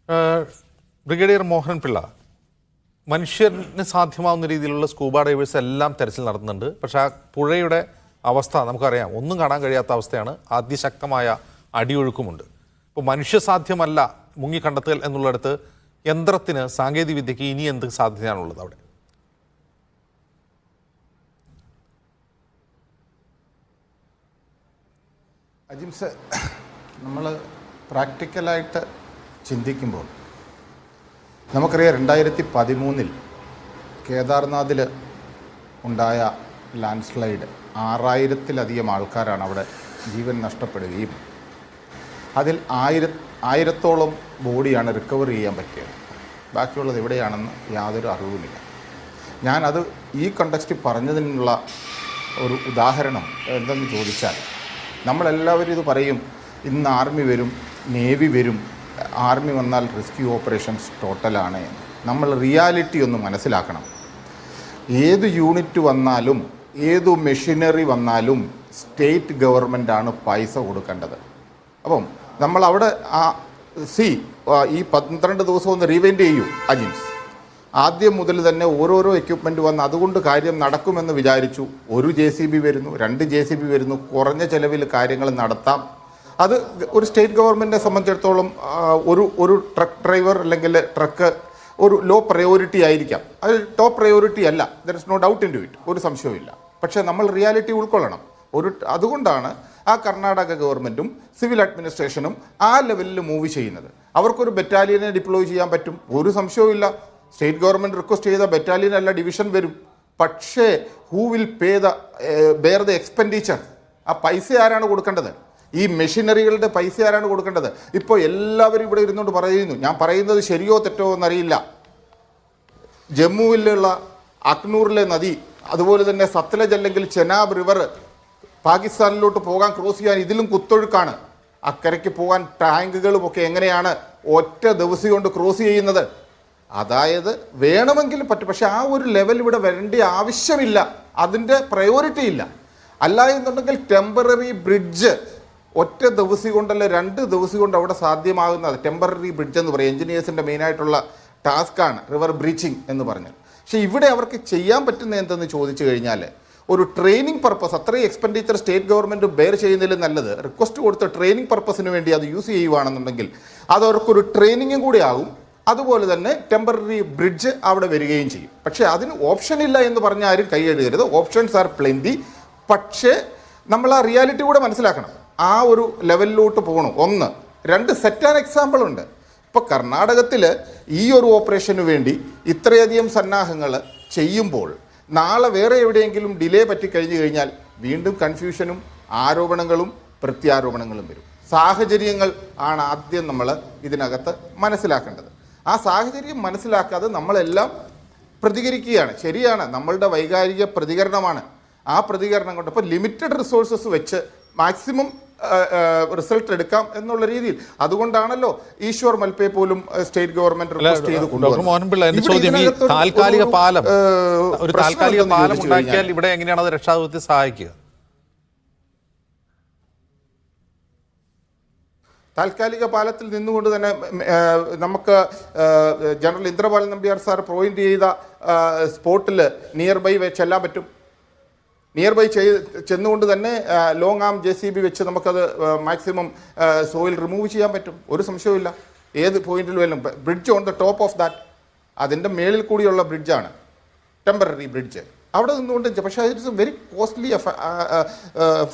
Brigadier Mohan Pillai, മനുഷ്യന് സാധ്യമാവുന്ന രീതിയിലുള്ള scuba divers എല്ലാം തെരച്ചിൽ നടത്തുന്നുണ്ട്. പക്ഷേ ആ പുഴയുടെ അവസ്ഥ നമുക്കറിയാം, ഒന്നും കാണാൻ കഴിയാത്ത അവസ്ഥയാണ്. അതിശക്തമായ അടിയൊഴുക്കുമുണ്ട്. ഇപ്പോൾ മനുഷ്യസാധ്യമല്ല മുങ്ങി കണ്ടെത്തൽ എന്നുള്ളിടത്ത് യന്ത്രത്തിന്, സാങ്കേതിക വിദ്യയ്ക്ക് ഇനി എന്ത് സാധ്യതയാണുള്ളത് അവിടെ? അജിംസ്, നമ്മൾ പ്രാക്ടിക്കലായിട്ട് ചിന്തിക്കുമ്പോൾ നമുക്കറിയാം 2013 കേദാർനാഥിൽ ഉണ്ടായ ലാൻഡ് സ്ലൈഡ് 6000-ലധികം ആൾക്കാരാണ് അവിടെ ജീവൻ നഷ്ടപ്പെടുകയും അതിൽ 1000-ഓളം ബോഡിയാണ് റിക്കവർ ചെയ്യാൻ പറ്റിയത്. ബാക്കിയുള്ളത് എവിടെയാണെന്ന് യാതൊരു അറിവുമില്ല. ഞാനത് ഈ കണ്ടക്സ്റ്റിൽ പറഞ്ഞതിനുള്ള ഒരു ഉദാഹരണം എന്തെന്ന് ചോദിച്ചാൽ, നമ്മളെല്ലാവരും ഇത് പറയും, ഇന്ന് ആർമി വരും, നേവി വരും, ആർമി വന്നാൽ റെസ്ക്യൂ ഓപ്പറേഷൻസ് ടോട്ടലാണ് എന്ന്. നമ്മൾ റിയാലിറ്റി ഒന്ന് മനസ്സിലാക്കണം. ഏത് യൂണിറ്റ് വന്നാലും ഏതു മെഷീനറി വന്നാലും സ്റ്റേറ്റ് ഗവൺമെൻറ്റാണ് പൈസ കൊടുക്കേണ്ടത്. അപ്പം നമ്മളവിടെ ഈ 12 ദിവസം ഒന്ന് റീവൈൻഡ് ചെയ്യൂ അജിംസ്. ആദ്യം മുതൽ തന്നെ ഓരോരോ എക്യുപ്മെൻറ്റ് വന്ന് അതുകൊണ്ട് കാര്യം നടക്കുമെന്ന് വിചാരിച്ചു. ഒരു JCB വരുന്നു, 2 JCB വരുന്നു, കുറഞ്ഞ ചിലവിൽ കാര്യങ്ങൾ നടത്താം. അത് ഒരു സ്റ്റേറ്റ് ഗവൺമെൻറ്റിനെ സംബന്ധിച്ചിടത്തോളം ഒരു ട്രക്ക് ഡ്രൈവർ അല്ലെങ്കിൽ ട്രക്ക് ഒരു ലോ പ്രയോറിറ്റി ആയിരിക്കാം. അത് ടോപ്പ് പ്രയോറിറ്റി അല്ല, there is no doubt in to it, ഒരു സംശയവുമില്ല. പക്ഷേ നമ്മൾ റിയാലിറ്റി ഉൾക്കൊള്ളണം. അതുകൊണ്ടാണ് ആ കർണാടക ഗവൺമെൻറ്റും സിവിൽ അഡ്മിനിസ്ട്രേഷനും ആ ലെവലിൽ മൂവ് ചെയ്യുന്നത്. അവർക്കൊരു ബറ്റാലിയനെ ഡിപ്ലോയ് ചെയ്യാൻ പറ്റും, ഒരു സംശയവുമില്ല. സ്റ്റേറ്റ് ഗവൺമെൻറ് റിക്വസ്റ്റ് ചെയ്ത ബറ്റാലിയൻ അല്ല ഡിവിഷൻ വരും. പക്ഷേ who will bear the expenditure? ആ പൈസ ആരാണ് കൊടുക്കേണ്ടത്? ഈ മെഷീനറികളുടെ പൈസ ആരാണ് കൊടുക്കേണ്ടത്? ഇപ്പോൾ എല്ലാവരും ഇവിടെ ഇരുന്നുകൊണ്ട് പറയുന്നു, ഞാൻ പറയുന്നത് ശരിയോ തെറ്റോ എന്നറിയില്ല, ജമ്മുവിലുള്ള അക്നൂറിലെ നദി, അതുപോലെ തന്നെ സത്ലജ് അല്ലെങ്കിൽ ചെനാബ് റിവർ പാകിസ്ഥാനിലോട്ട് പോകാൻ ക്രോസ് ചെയ്യാൻ ഇതിലും കുത്തൊഴുക്കാണ്. അക്കരയ്ക്ക് പോകാൻ ടാങ്കുകളും ഒക്കെ എങ്ങനെയാണ് ഒറ്റ ദിവസം കൊണ്ട് ക്രോസ് ചെയ്യുന്നത്? അതായത് വേണമെങ്കിലും പറ്റും, പക്ഷെ ആ ഒരു ലെവൽ ഇവിടെ വരേണ്ട ആവശ്യമില്ല, അതിൻ്റെ പ്രയോറിറ്റി ഇല്ല. അല്ല എന്നുണ്ടെങ്കിൽ ടെമ്പററി ബ്രിഡ്ജ് ഒറ്റ ദിവസം കൊണ്ടല്ല 2 ദിവസം കൊണ്ട് അവിടെ സാധ്യമാകുന്നത് ടെമ്പററി ബ്രിഡ്ജ് എന്ന് പറയും. എഞ്ചിനീയേഴ്സിൻ്റെ മെയിനായിട്ടുള്ള ടാസ്ക്കാണ് റിവർ ബ്രീച്ചിങ് എന്ന് പറഞ്ഞത്. പക്ഷേ ഇവിടെ അവർക്ക് ചെയ്യാൻ പറ്റുന്ന എന്തെന്ന് ചോദിച്ചു കഴിഞ്ഞാൽ, ഒരു ട്രെയിനിങ് പർപ്പസ്, അത്രയും എക്സ്പെൻഡിച്ചർ സ്റ്റേറ്റ് ഗവൺമെൻറ് ബെയർ ചെയ്യുന്നതിൽ നല്ലത് റിക്വസ്റ്റ് കൊടുത്ത ട്രെയിനിങ് പർപ്പസിന് വേണ്ടി അത് യൂസ് ചെയ്യുകയാണെന്നുണ്ടെങ്കിൽ അത് അവർക്കൊരു ട്രെയിനിങ്ങും കൂടി ആകും. അതുപോലെ തന്നെ ടെമ്പററി ബ്രിഡ്ജ് അവിടെ വരികയും ചെയ്യും. പക്ഷേ അതിന് ഓപ്ഷൻ ഇല്ല എന്ന് പറഞ്ഞാൽ ആരും കൈയെഴുതരുത്. Options are plenty. പക്ഷേ നമ്മൾ ആ റിയാലിറ്റി കൂടെ മനസ്സിലാക്കണം. ആ ഒരു ലെവലിലോട്ട് പോകണം. 1. 2 സെറ്റ് ആൻ എക്സാമ്പിൾ ഉണ്ട്. ഇപ്പോൾ കർണാടകത്തിൽ ഈ ഒരു ഓപ്പറേഷന് വേണ്ടി ഇത്രയധികം സന്നാഹങ്ങൾ ചെയ്യുമ്പോൾ നാളെ വേറെ എവിടെയെങ്കിലും ഡിലേ പറ്റിക്കഴിഞ്ഞു കഴിഞ്ഞാൽ വീണ്ടും കൺഫ്യൂഷനും ആരോപണങ്ങളും പ്രത്യാരോപണങ്ങളും വരും. സാഹചര്യങ്ങൾ ആണ് ആദ്യം നമ്മൾ ഇതിനകത്ത് മനസ്സിലാക്കേണ്ടത്. ആ സാഹചര്യം മനസ്സിലാക്കാതെ നമ്മളെല്ലാം പ്രതികരിക്കുകയാണ്. ശരിയാണ്, നമ്മളുടെ വൈകാരിക പ്രതികരണമാണ്. ആ പ്രതികരണം കൊണ്ട് ഇപ്പോൾ ലിമിറ്റഡ് റിസോഴ്സസ് വെച്ച് മാക്സിമം റിസൾട്ട് എടുക്കാം എന്നുള്ള രീതിയിൽ, അതുകൊണ്ടാണല്ലോ ഈശ്വർ മൽപേ പോലും സ്റ്റേറ്റ് ഗവൺമെന്റ് റിക്വസ്റ്റ് ചെയ്ത് കൊണ്ടുവന്നത്. താൽക്കാലിക പാലം ഉണ്ടാക്കിയാൽ ഇവിടെ എങ്ങനെയാണ് അത് രക്ഷാദൗത്യത്തെ സഹായിക്കുക? താൽക്കാലിക പാലത്തിൽ നിന്നുകൊണ്ട് തന്നെ നമുക്ക് general Indrapal Nambiar sir point ചെയ്ത സ്പോട്ടിൽ നിയർ ബൈ ചെല്ലാൻ പറ്റും. നിയർ ബൈ ചെന്നുകൊണ്ട് തന്നെ ലോങ് ആം JCB വെച്ച് നമുക്കത് മാക്സിമം സോയിൽ റിമൂവ് ചെയ്യാൻ പറ്റും, ഒരു സംശയവുമില്ല. ഏത് പോയിന്റിൽ വരും. Bridge on the top of that, അതിൻ്റെ മേളിൽ കൂടിയുള്ള ബ്രിഡ്ജാണ്, ടെമ്പററി ബ്രിഡ്ജ്. അവിടെ നിന്നുകൊണ്ട്, പക്ഷേ ഇറ്റ്സ് വെരി കോസ്റ്റ്ലി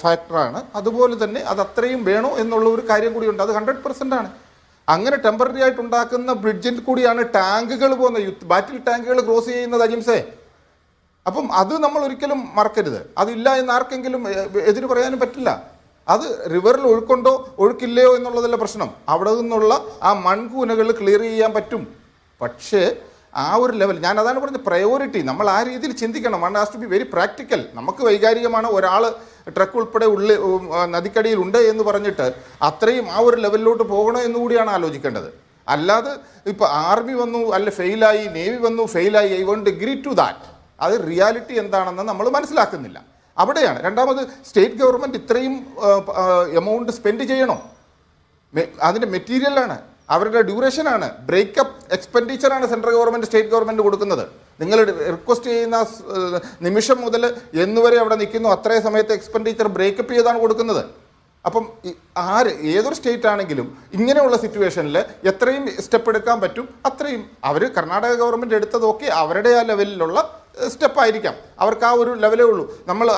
ഫാക്ടറാണ്. അതുപോലെ തന്നെ അത് അത്രയും വേണോ എന്നുള്ള ഒരു കാര്യം കൂടിയുണ്ട്. അത് 100% ആണ്. അങ്ങനെ ടെമ്പററി ആയിട്ടുണ്ടാക്കുന്ന ബ്രിഡ്ജിൽ കൂടിയാണ് ടാങ്കുകൾ പോകുന്നത്, ബാറ്റിൽ ടാങ്കുകൾ ക്രോസ് ചെയ്യുന്നത് അജിംസേ. അപ്പം അത് നമ്മൾ ഒരിക്കലും മറക്കരുത്. അതില്ല എന്ന് ആർക്കെങ്കിലും എതിര് പറയാനും പറ്റില്ല. അത് റിവറിൽ ഒഴുക്കുണ്ടോ ഒഴുക്കില്ലയോ എന്നുള്ളതല്ല പ്രശ്നം. അവിടെ നിന്നുള്ള ആ മൺകൂനകൾ ക്ലിയർ ചെയ്യാൻ പറ്റും. പക്ഷേ ആ ഒരു ലെവൽ, ഞാൻ അതാണ് പറഞ്ഞത്, പ്രയോറിറ്റി നമ്മൾ ആ രീതിയിൽ ചിന്തിക്കണം. One has to be very practical. നമുക്ക് വൈകാരികമാണ്, ഒരാൾ ട്രക്ക് ഉൾപ്പെടെ നദിക്കടിയിൽ ഉണ്ട് എന്ന് പറഞ്ഞിട്ട് അത്രയും ആ ഒരു ലെവലിലോട്ട് പോകണോ എന്നുകൂടിയാണ് ആലോചിക്കേണ്ടത്. അല്ലാതെ ഇപ്പോൾ ആർമി വന്നു അല്ല ഫെയിലായി, നേവി വന്നു ഫെയിലായി, I won't agree to that. അത് റിയാലിറ്റി എന്താണെന്ന് നമ്മൾ മനസ്സിലാക്കുന്നില്ല. അവിടെയാണ്. രണ്ടാമത്, സ്റ്റേറ്റ് ഗവൺമെൻറ് ഇത്രയും എമൗണ്ട് സ്പെൻഡ് ചെയ്യണോ? അതിൻ്റെ മെറ്റീരിയലാണ്. അവരുടെ ഡ്യൂറേഷനാണ്. ബ്രേക്കപ്പ് എക്സ്പെൻഡിച്ചറാണ് സെൻട്രൽ ഗവൺമെൻറ് സ്റ്റേറ്റ് ഗവൺമെൻറ് കൊടുക്കുന്നത്. നിങ്ങൾ റിക്വസ്റ്റ് ചെയ്യുന്ന നിമിഷം മുതൽ എന്നുവരെ അവിടെ നിൽക്കുന്നു അത്രയും സമയത്ത് എക്സ്പെൻഡിച്ചർ ബ്രേക്കപ്പ് ചെയ്താണ് കൊടുക്കുന്നത്. അപ്പം ഏതൊരു സ്റ്റേറ്റ് ആണെങ്കിലും ഇങ്ങനെയുള്ള സിറ്റുവേഷനിൽ എത്രയും സ്റ്റെപ്പ് എടുക്കാൻ പറ്റും അത്രയും കർണാടക ഗവൺമെൻറ് എടുത്തതൊക്കെ അവരുടെ ആ ലെവലിലുള്ള സ്റ്റെപ്പായിരിക്കാം. അവർക്ക് ആ ഒരു ലെവലേ ഉള്ളൂ.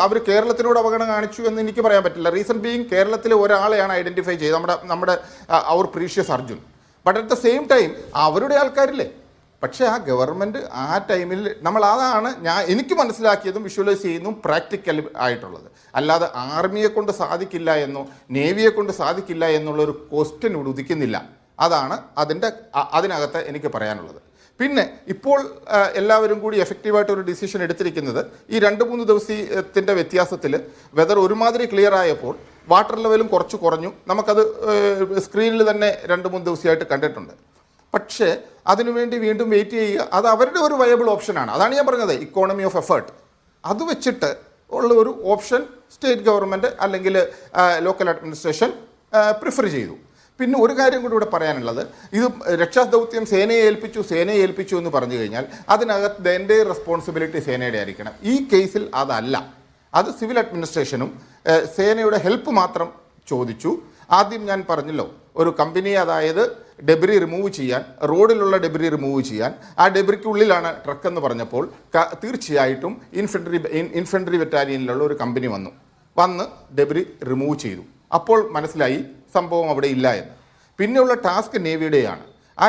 അവർ കേരളത്തിനോട് അവഗണന കാണിച്ചു എന്ന് എനിക്ക് പറയാൻ പറ്റില്ല. റീസൺ ബീയിങ് കേരളത്തിലെ ഒരാളെയാണ് ഐഡൻറ്റിഫൈ ചെയ്തത്, നമ്മുടെ അവർ precious Arjun. But at the same time അവരുടെ ആൾക്കാരില്ലേ. പക്ഷേ ആ ഗവൺമെൻറ് ആ ടൈമിൽ അതാണ് എനിക്ക് മനസ്സിലാക്കിയതും വിഷ്വലൈസ് ചെയ്യുന്നതും പ്രാക്ടിക്കൽ ആയിട്ടുള്ളത്. അല്ലാതെ ആർമിയെ കൊണ്ട് സാധിക്കില്ല എന്നോ നേവിയെ കൊണ്ട് സാധിക്കില്ല എന്നുള്ളൊരു ക്വസ്റ്റ്യൻ ഇവിടെ ഉദിക്കുന്നില്ല. അതാണ് അതിനകത്ത് എനിക്ക് പറയാനുള്ളത്. പിന്നെ ഇപ്പോൾ എല്ലാവരും കൂടി എഫക്റ്റീവായിട്ട് ഒരു ഡിസിഷൻ എടുത്തിരിക്കുന്നത് ഈ 2-3 ദിവസത്തിൻ്റെ വ്യത്യാസത്തിൽ വെതർ ഒരുമാതിരി ക്ലിയർ ആയപ്പോൾ വാട്ടർ ലെവലും കുറച്ച് കുറഞ്ഞു. നമുക്കത് സ്ക്രീനിൽ തന്നെ 2-3 ദിവസമായിട്ട് കണ്ടിട്ടുണ്ട്. പക്ഷേ അതിനുവേണ്ടി വീണ്ടും വെയിറ്റ് ചെയ്യുക, അത് അവരുടെ ഒരു വയബിൾ ഓപ്ഷനാണ്. അതാണ് ഞാൻ പറഞ്ഞത്, ഇക്കോണമി ഓഫ് എഫേർട്ട്. അത് വെച്ചിട്ട് ഉള്ള ഒരു ഓപ്ഷൻ സ്റ്റേറ്റ് ഗവൺമെൻറ് അല്ലെങ്കിൽ ലോക്കൽ അഡ്മിനിസ്ട്രേഷൻ പ്രിഫർ ചെയ്തു. പിന്നെ ഒരു കാര്യം കൂടി ഇവിടെ പറയാനുള്ളത്, ഇത് രക്ഷാദൗത്യം സേനയെ ഏൽപ്പിച്ചു എന്ന് പറഞ്ഞു കഴിഞ്ഞാൽ അതിനകത്ത് എൻ്റെ റെസ്പോൺസിബിലിറ്റി സേനയുടെ ആയിരിക്കണം. ഈ കേസിൽ അതല്ല. അത് സിവിൽ അഡ്മിനിസ്ട്രേഷനും സേനയുടെ ഹെൽപ്പ് മാത്രം ചോദിച്ചു. ആദ്യം ഞാൻ പറഞ്ഞല്ലോ, ഒരു കമ്പനി അതായത് ഡെബ്രി റിമൂവ് ചെയ്യാൻ, റോഡിലുള്ള ഡെബ്രി റിമൂവ് ചെയ്യാൻ, ആ ഡെബ്രിക്കുള്ളിലാണ് ട്രക്ക് എന്ന് പറഞ്ഞപ്പോൾ തീർച്ചയായിട്ടും ഇൻഫൻട്രി ബറ്റാലിയനിലുള്ള ഒരു കമ്പനി വന്ന് ഡെബ്രി റിമൂവ് ചെയ്തു. അപ്പോൾ മനസ്സിലായി സംഭവം അവിടെ ഇല്ല എന്ന്. പിന്നെയുള്ള ടാസ്ക് നേവിയുടെയാണ്. ആ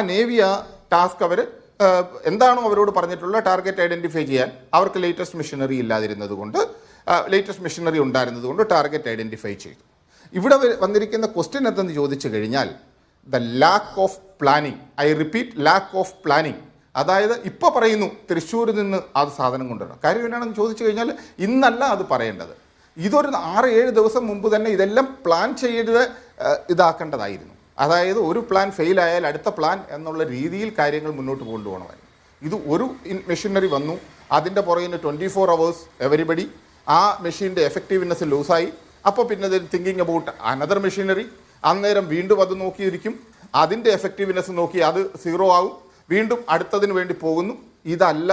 ടാസ്ക് അവർ എന്താണോ അവരോട് പറഞ്ഞിട്ടുള്ള ടാർഗറ്റ് ഐഡൻറ്റിഫൈ ചെയ്യാൻ, അവർക്ക് ലേറ്റസ്റ്റ് മെഷീനറി ഉണ്ടായിരുന്നതുകൊണ്ട് ടാർഗറ്റ് ഐഡൻറ്റിഫൈ ചെയ്തു. ഇവിടെ വന്നിരിക്കുന്ന ക്വസ്റ്റ്യൻ എന്തെന്ന് ചോദിച്ചു കഴിഞ്ഞാൽ the lack of planning. I repeat, lack of planning. അതായത് ഇപ്പോൾ പറയുന്നു തൃശ്ശൂരിൽ നിന്ന് അത് സാധനം കൊണ്ടുവരണം. കാര്യം എന്നാണെന്ന് ചോദിച്ചു കഴിഞ്ഞാൽ ഇന്നല്ല അത് പറയേണ്ടത്. ഇതൊരു 6-7 ദിവസം മുമ്പ് തന്നെ ഇതെല്ലാം പ്ലാൻ ചെയ്ത് ഇതാക്കേണ്ടതായിരുന്നു. അതായത് ഒരു പ്ലാൻ ഫെയിലായാൽ അടുത്ത പ്ലാൻ എന്നുള്ള രീതിയിൽ കാര്യങ്ങൾ മുന്നോട്ട് കൊണ്ടുപോകണമായിരുന്നു. ഇത് ഒരു മെഷീനറി വന്നു, അതിൻ്റെ പുറകിന് 24 hours എവരിബഡി, ആ മെഷീൻ്റെ എഫക്റ്റീവ്നെസ് ലൂസായി. അപ്പോൾ പിന്നെ തിങ്കിങ് അബൌട്ട് അനദർ മെഷീനറി. അന്നേരം വീണ്ടും അത് നോക്കിയിരിക്കും, അതിൻ്റെ എഫക്റ്റീവ്നെസ് നോക്കി അത് 0 ആവും, വീണ്ടും അടുത്തതിന് വേണ്ടി പോകുന്നു. ഇതല്ല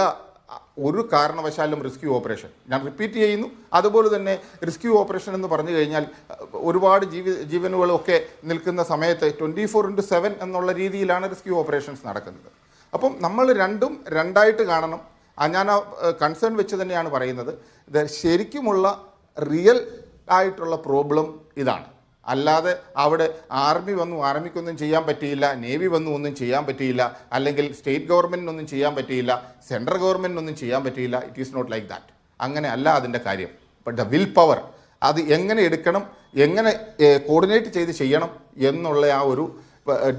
ഒരു കാരണവശാലും റെസ്ക്യൂ ഓപ്പറേഷൻ. ഞാൻ റിപ്പീറ്റ് ചെയ്യുന്നു. അതുപോലെ തന്നെ റെസ്ക്യൂ ഓപ്പറേഷൻ എന്ന് പറഞ്ഞു കഴിഞ്ഞാൽ ഒരുപാട് ജീവനുകളൊക്കെ നിൽക്കുന്ന സമയത്ത് 24/7 എന്നുള്ള രീതിയിലാണ് റെസ്ക്യൂ ഓപ്പറേഷൻസ് നടക്കുന്നത്. അപ്പം നമ്മൾ രണ്ടായിട്ട് കാണണം. ഞാൻ ആ കൺസേൺ വെച്ച് തന്നെയാണ് പറയുന്നത്. ഇത് ശരിക്കുമുള്ള റിയൽ ആയിട്ടുള്ള പ്രോബ്ലം ഇതാണ്. അല്ലാതെ അവിടെ ആർമിക്കൊന്നും ചെയ്യാൻ പറ്റിയില്ല, നേവി ഒന്നും ചെയ്യാൻ പറ്റിയില്ല, അല്ലെങ്കിൽ സ്റ്റേറ്റ് ഗവൺമെൻറ്റിനൊന്നും ചെയ്യാൻ പറ്റിയില്ല, സെൻട്രൽ ഗവൺമെൻറ്റിനൊന്നും ചെയ്യാൻ പറ്റിയില്ല. It is not like that. അങ്ങനെ അല്ല അതിൻ്റെ കാര്യം. ബട്ട് ദ വിൽ പവർ, അത് എങ്ങനെ എടുക്കണം, എങ്ങനെ കോർഡിനേറ്റ് ചെയ്ത് ചെയ്യണം എന്നുള്ള ആ ഒരു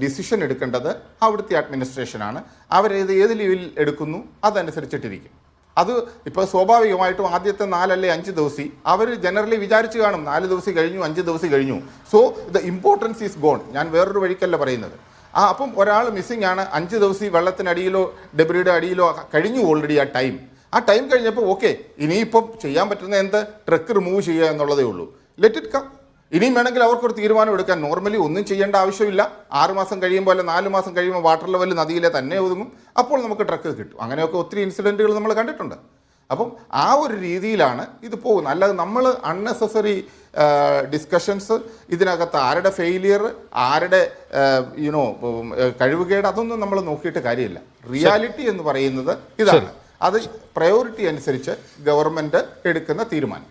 ഡിസിഷൻ എടുക്കേണ്ടത് അവിടുത്തെ അഡ്മിനിസ്ട്രേഷനാണ്. അവരേത് ലെവലിൽ എടുക്കുന്നു അതനുസരിച്ചിട്ടിരിക്കും. അത് ഇപ്പോൾ സ്വാഭാവികമായിട്ടും ആദ്യത്തെ 4 അല്ലെങ്കിൽ 5 ദിവസം അവർ ജനറലി വിചാരിച്ച് കാണും 4 ദിവസം കഴിഞ്ഞു, 5 ദിവസം കഴിഞ്ഞു. So the importance is gone. ഞാൻ വേറൊരു വഴിക്കല്ല പറയുന്നത്. അപ്പം ഒരാൾ മിസ്സിംഗ് ആണ്, 5 ദിവസം വെള്ളത്തിനടിയിലോ ഡെബ്രിയുടെ അടിയിലോ കഴിഞ്ഞു ഓൾറെഡി ആ ടൈം കഴിഞ്ഞപ്പോൾ ഓക്കെ, ഇനിയിപ്പം ചെയ്യാൻ പറ്റുന്ന ട്രക്ക് റിമൂവ് ചെയ്യുക എന്നുള്ളതേ ഉള്ളൂ. Let it come. ഇനിയും വേണമെങ്കിൽ അവർക്കൊരു തീരുമാനം എടുക്കാൻ. നോർമലി ഒന്നും ചെയ്യേണ്ട ആവശ്യമില്ല. 6 മാസം കഴിയുമ്പോൾ അല്ല 4 മാസം കഴിയുമ്പോൾ വാട്ടർ ലെവൽ നദിയിലെ തന്നെ ഒതുങ്ങും. അപ്പോൾ നമുക്ക് ട്രക്ക് കിട്ടും. അങ്ങനെയൊക്കെ ഒത്തിരി ഇൻസിഡൻറ്റുകൾ നമ്മൾ കണ്ടിട്ടുണ്ട്. അപ്പം ആ ഒരു രീതിയിലാണ് ഇത് പോകുന്നത്. അല്ലാതെ നമ്മൾ അൺനെസസറി ഡിസ്കഷൻസ്, ഇതിനകത്ത് ആരുടെ ഫെയിലിയർ, ആരുടെ കഴിവുകേട്, അതൊന്നും നമ്മൾ നോക്കിയിട്ട് കാര്യമില്ല. റിയാലിറ്റി എന്ന് പറയുന്നത് ഇതാണ്. അത് പ്രയോറിറ്റി അനുസരിച്ച് ഗവൺമെൻറ് എടുക്കുന്ന തീരുമാനം.